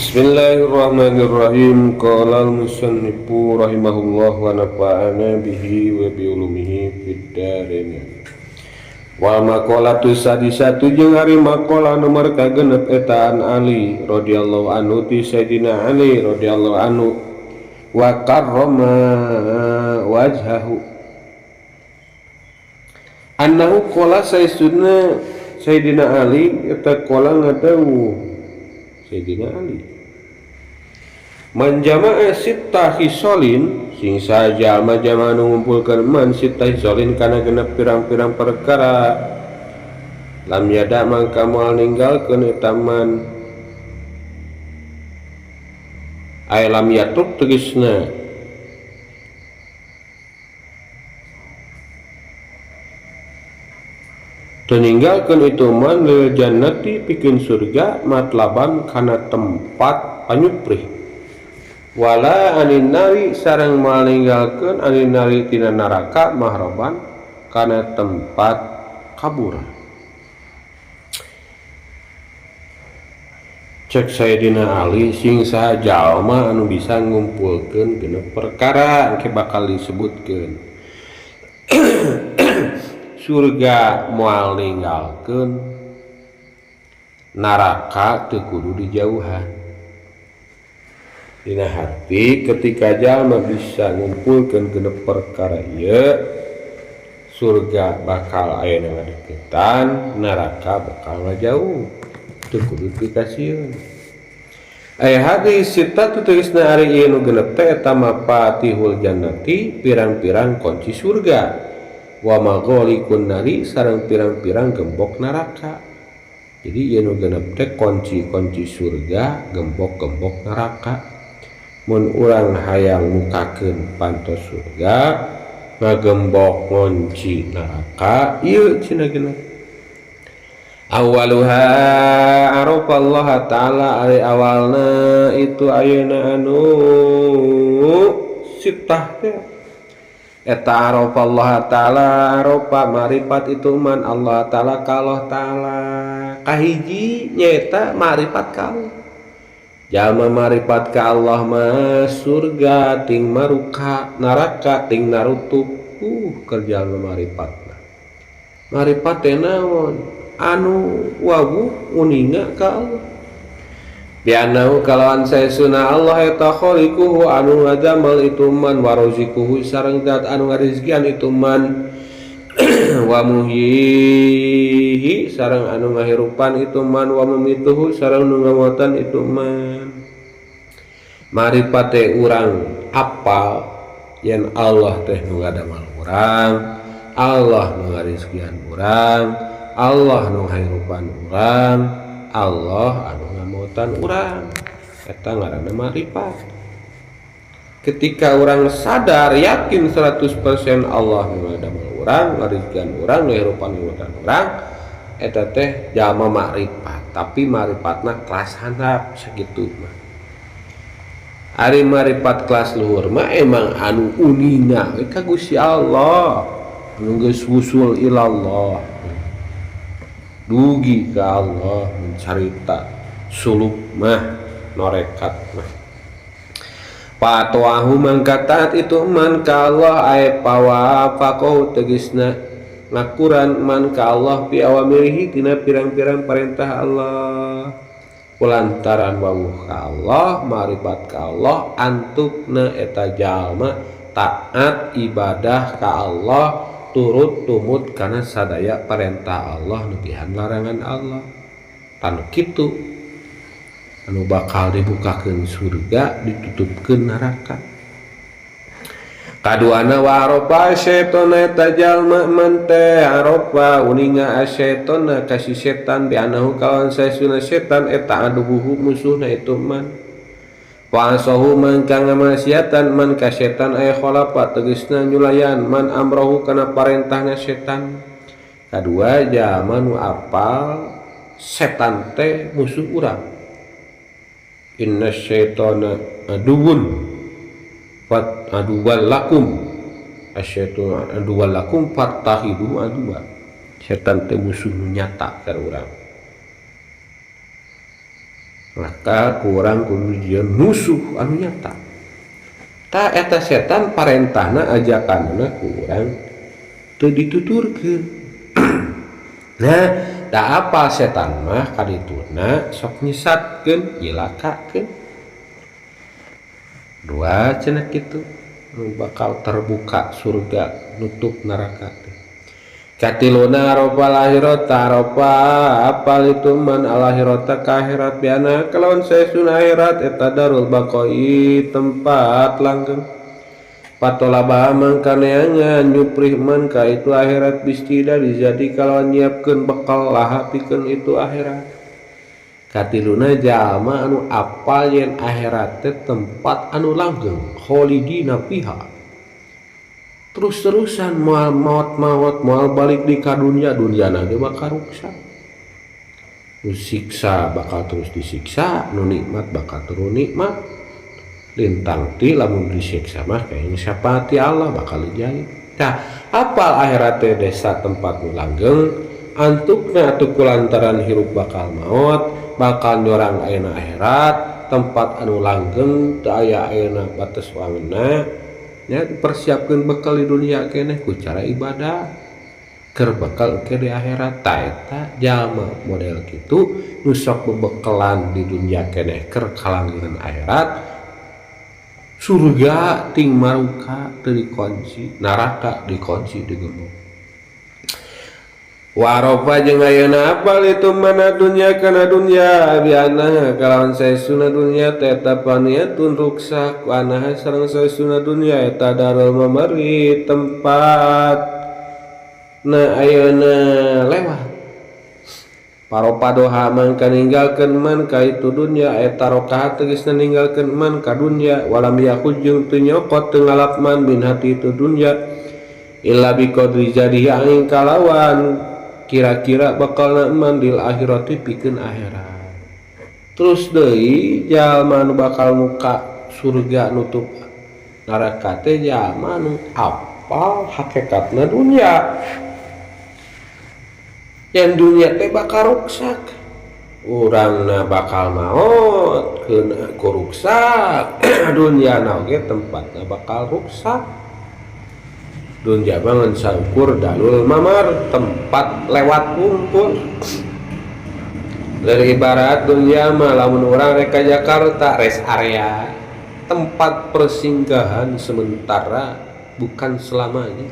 Bismillahirrahmanirrahim. Qala al-musannifu rahimahullah wa nafa'ana bihi wa bi ulumihi fid dharain. Wa maqalatu sadisatu jeung ari maqalah nomor kagenep eta an Ali radhiyallahu anhu ti Sayyidina Ali radhiyallahu anhu wa karrama wajhahu annahu qala Sayyidina Ali eta qala ngadawuh Sayyidina Ali manjama'a sitta hisolin sing saja majama nu ngumpulkeun man sitta hisolin kana genep pirang-pirang perkara lam yada mangka moal ninggalkeun eta man ay lam yatruk tegasna teninggalkeun itu man lil jannati pikeun surga matlaban kana tempat panyuprih wala anin nari sareng moal ninggalkeun anin nari tina neraka mahroban kana tempat kabur. Cek Sayyidina Ali sing saha jalma anu bisa ngumpulkeun genep perkara engke bakal disebutkeun surga moal ninggalkeun naraka teu kudu dijauhan dina hati ketika jalma bisa ngumpulkeun genep perkara ieu surga bakal aya nu ngadeukeutan neraka bakal ngajauh teu kudu dikasieun aya hadis sita tu tegasna ari ieu nu genep teh eta mafatihul jannati pirang-pirang kunci surga wa maghalikun nari sareng pirang-pirang gembok neraka. Jadi ieu nu genep teh kunci-kunci surga, gembok-gembok neraka. Mun urang hayang mukakeun pantos surga, ngagembok ngunci neraka, ieu cenah genep. Awaluha arafallah ta'ala ari awalna itu ayeuna anu sitah teh eta arafallah ta'ala arafa marifat itu man Allah ta'ala ka Allah ta'ala kahiji nyaeta marifat ka Allah jalma marifat ka Allah mah surga ting maruka neraka ting narutup kerja marifatna marifat teh naon anu wawu uninga ka Allah bianahu kalawan saesuna Allah eta khaliquhu anu ngadamal itu man warozikuhu sareng zat anu ngarizkian itu man wa muhyihi sareng anu ngahirupan itu man wa mumituhu sareng nu ngamotan itu man marifat teh urang apal yen Allah teh nu ngadamal urang Allah nu ngarizkian urang Allah nu ngahirupan urang Allah anu ngamotan urang eta ngaranna marifat. Ketika orang sadar yakin 100% Allah nu ngadamel urang, ngarizkian urang, ngahirupan ngamotan urang, eta teh jalma marifat, tapi marifatna kelas handap sakitu mah. Ari marifat kelas luhur mah emang anu unina ka Gusti Allah, anu geus wusul ilallah. Dugi ka Allah mencarita suluk mah norekat mah patwahu mangkatat itu man ka Allah ay pawafaqahu tegasna ngakuran man ka Allah fi awamirihi tina pirang-pirang perintah Allah kulantaran wawuh ka Allah marifat ka Allah antukna eta jalma taat ibadah ka Allah turut tumut karena sadaya perintah Allah nugihan larangan Allah tanu kitu anu bakal dibukakeun surga ditutupkeun neraka. Kaduana wa arofa syaitona eta jalma man teh arofa uninga asyaitona ka si setan bi anahu kawan saesuna setan eta adubuhu musuhna itu man Wa'asahu man ka ngamaksiatan man ka setan aya khalafa tegasna nyulayan man amrohu kana parentahna setan. Kadua jalma nu apal setan teh musuh urang. Inna syaitana aduwwun fat aduwwal lakum asyaitanu aduwwal lakum fattahidu aduwwa. Setan teh musuh nu nyata ka urang. maka kurang kudu musuh anu nyata. Tak eta setan parentahna ajakanna kurang teu dituturkeun. Nah, tak apa setan mah kadituna sok nyesatkeun, nyilakakeun. Dua cenah kitu bakal terbuka surga nutup neraka. Katiluna aropa lahirat aropa apal itu man alahirata kahirat biana kalawan saesun akhirat eta darul baqoi tempat langgeng patolabah mangkaneangan nyuprih man ka itu akhirat bistida dijadi kalawan nyiapkeun bekal laha pikeun itu akhirat. Katiluna jalma anu apal yen akhirat teh tempat anu langgeng kholidina fiha. Terus-terusan moal maot moal balik di kadunya dunyana ge bakal ruksak. Nu siksa bakal terus disiksa, nu nikmat bakal terus nikmat. Lintang ti lamun disiksa mah kayaknya sapati Allah bakal dijahit. Tah, apal akhirat teh desa tempat nu langgeng, antukna atuh kulantaran hirup bakal maot, bakal nyorang ayeuna akhirat, tempat anu langgeng teu aya ayeuna batas wangeunna. Ya dipersiapkan bekal di dunia keneh ku cara ibadah keur bekal ke di akhirat. Taeta jalma model kitu nu sok bebekalan di dunia keneh keur kalanggeun akhirat, surga ting maruka teu dikunci, neraka dikunci digembok. Warofa jeung ayeuna apal itu mana dunya kana dunya biana kalawan saesuna dunya teh eta paniatun ruksak anaha sareng saesuna dunya eta darul mamari tempat na ayeuna lewat paropa doha mangka ninggalkeun man ka itu dunya eta rokaat tegasna ninggalkeun man ka dunya walam yakhud jeung teu nyokot teu ngalap man min hati itu dunya illa biqadri jadi aing kalawan kira-kira bakal mandil akhirati pikeun akhirat. Terus deui jalma nu bakal muka surga nutup neraka teh jalma nu apal hakikatna dunya. Yang dunya teh bakal ruksak. Urangna bakal maot keuna ku ruksak. Dunyana oge tempatna bakal ruksak. Dunya bangun saukur dalul mamar tempat lewat kumpul. Dari ibarat dunya mah lamun urang rek ka Jakarta rest area, tempat persinggahan sementara bukan selamanya.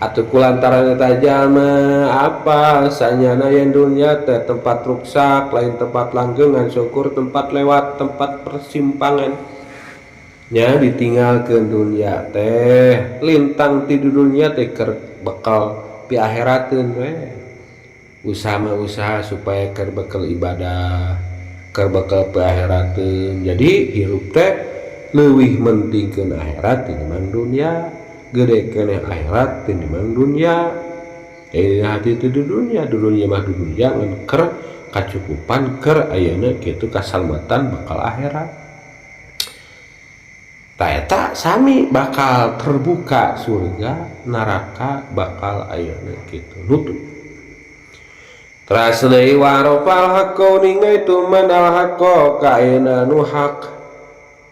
Atuh kulantaran eta jalma apa sanyana yen dunya teh tempat ruksak lain tempat langgeungan syukur tempat lewat tempat persimpangan. Nya ditinggalkeun dunya teh lintang ti dunya teh keur bekal pi akhirateun we. Usaha supaya keur bekal ibadah, keur bekal pi akhirateun. Jadi hirup teh leuwih mentingkeun akhirat tinimbang dunya, gede keneh akhirat tinimbang dunya. Hati itu di dunya mah dunya ngan keur kacukupan keur ayeuna kitu kasalmatan bakal akhirat. Taeta sami bakal terbuka surga neraka bakal ayeuna kitu nutup. Teras deui warofal haqqo ningai tu manal haqqo ka ayeuna nu hak.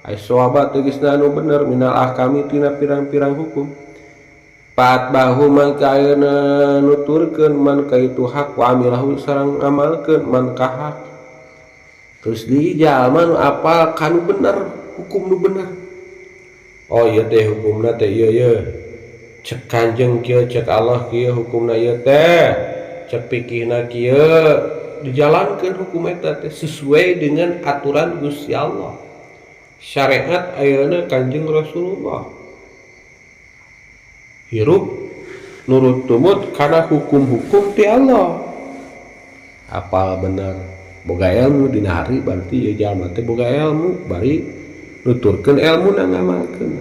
Ai sawabat tegasna nu bener minal ahkami tina pirang-pirang hukum. Pat bahu mangka ayeuna nuturkeun man ka itu hak wa amilahu sareng ngamalkeun man ka hak. Terus di jalma nu apal kanu bener hukum nu bener. Oh iya teh hukumna teh iya cek kanjeng kieu cek Allah kieu hukumna ieu teh cek pikihna kieu dijalankeun hukum eta teh sesuai dengan aturan Gusti Allah syariat ayeuna kanjeng Rasulullah hirup nurut tumut kana hukum-hukum ti Allah apal bener boga ilmu dina hari berarti ieu jalma teh boga ilmu bari nuturkeun ilmu na ngamalkeun.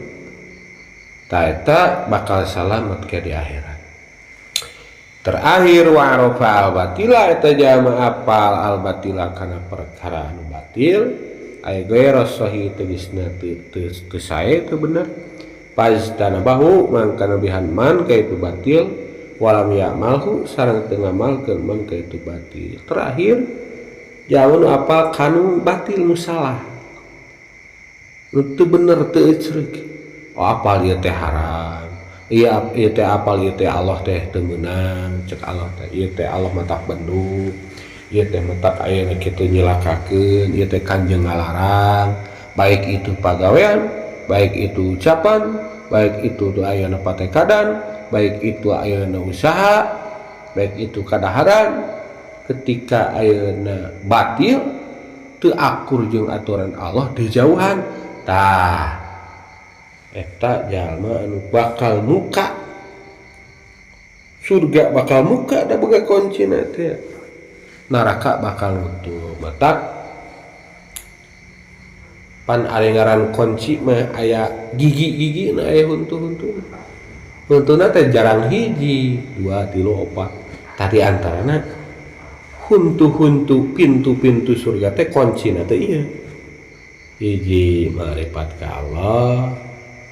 Taeta bakal salamet ke di akhirat. Terakhir wa'arafa al-batila eta jalma apal al-batila kana perkara anu batil ay ghairu sahih tegasna teu sae teu bener. Pajtanabahu mangka nabihan man ka itu batil walam ya'malhu sareng teu ngamalkeun man ka itu batil. Terakhir jauh apa kanu batil musalah itu bener teu ceureuh apal ieu teh haram ieu teh apal ieu teh Allah teh teu meunang cek Allah teh ieu teh Allah matak bendung ieu teh matak aya kitu nyilakakeun ieu teh kanjeng ngalarang baik itu pagawean baik itu ucapan baik itu ayeuna patekadan baik itu ayeuna usaha baik itu kadaharan ketika ayeuna batil teu akur jeung aturan Allah dijauhan tah eta jalma anu bakal muka surga bakal muka da boga kuncina teh neraka bakal nutup matak pan ari ngaran kunci mah aya gigi-gigi na aya huntuna teh jarang hiji 2 3 4 tadi antarana huntu pintu surga teh kuncina teh ieu hiji marifat ka Allah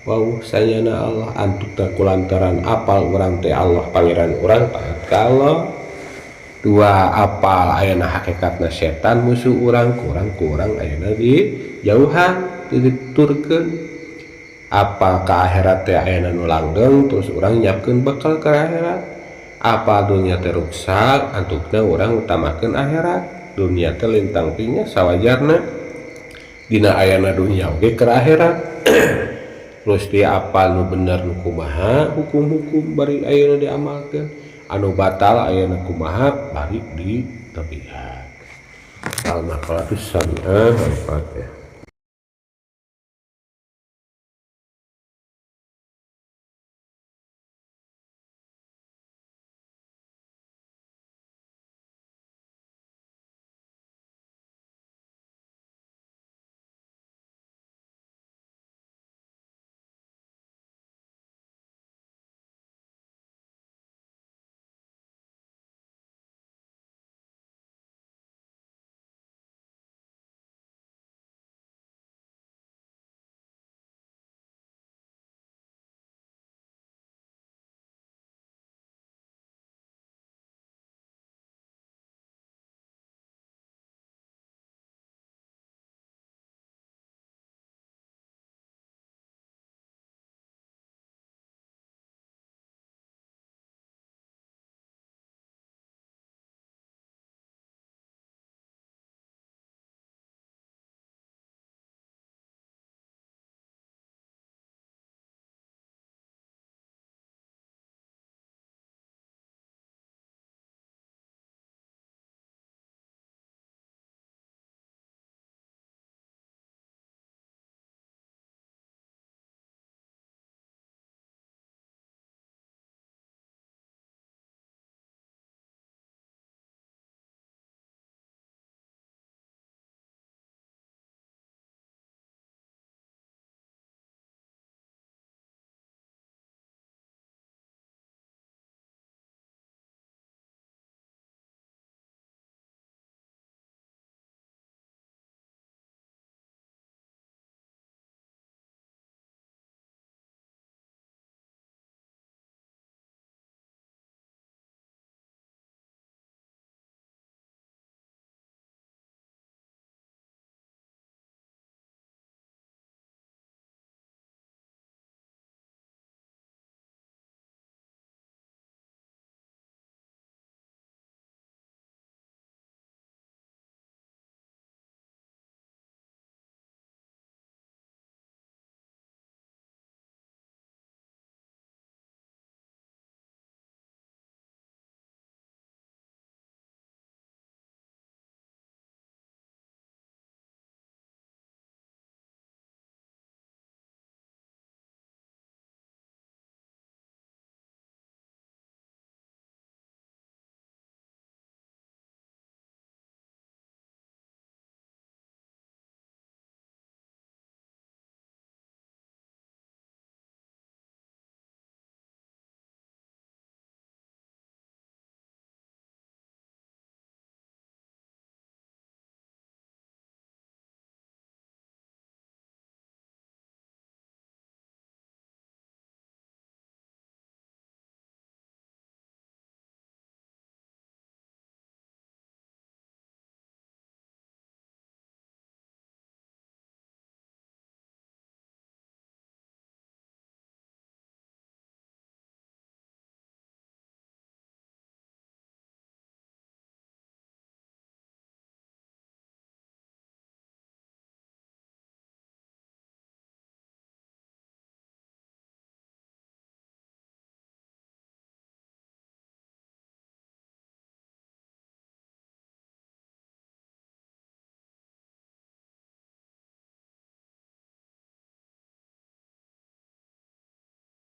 wauh sayana Allah antuk teh kulantaran apal urang teh Allah pangeran urang taat ka Allah 2 apal ayeuna hakikatna setan musuh urang kurang ayeuna di jauhan diturkeun apa ka akhirat teh ayeuna nu langgeng terus urang nyiapkeun bekal ka akhirat apa dunia teh ruksak antukna urang utamakeun akhirat dunia teh lintang tingnya sawajarna dina ayana dunia oge ke akhirat terus dia apal nu bener nu kumaha hukum-hukum bari ayeuna diamalkeun anu batal ayeuna kumaha bari di tepihan al maqalatus sanah al-fatihah.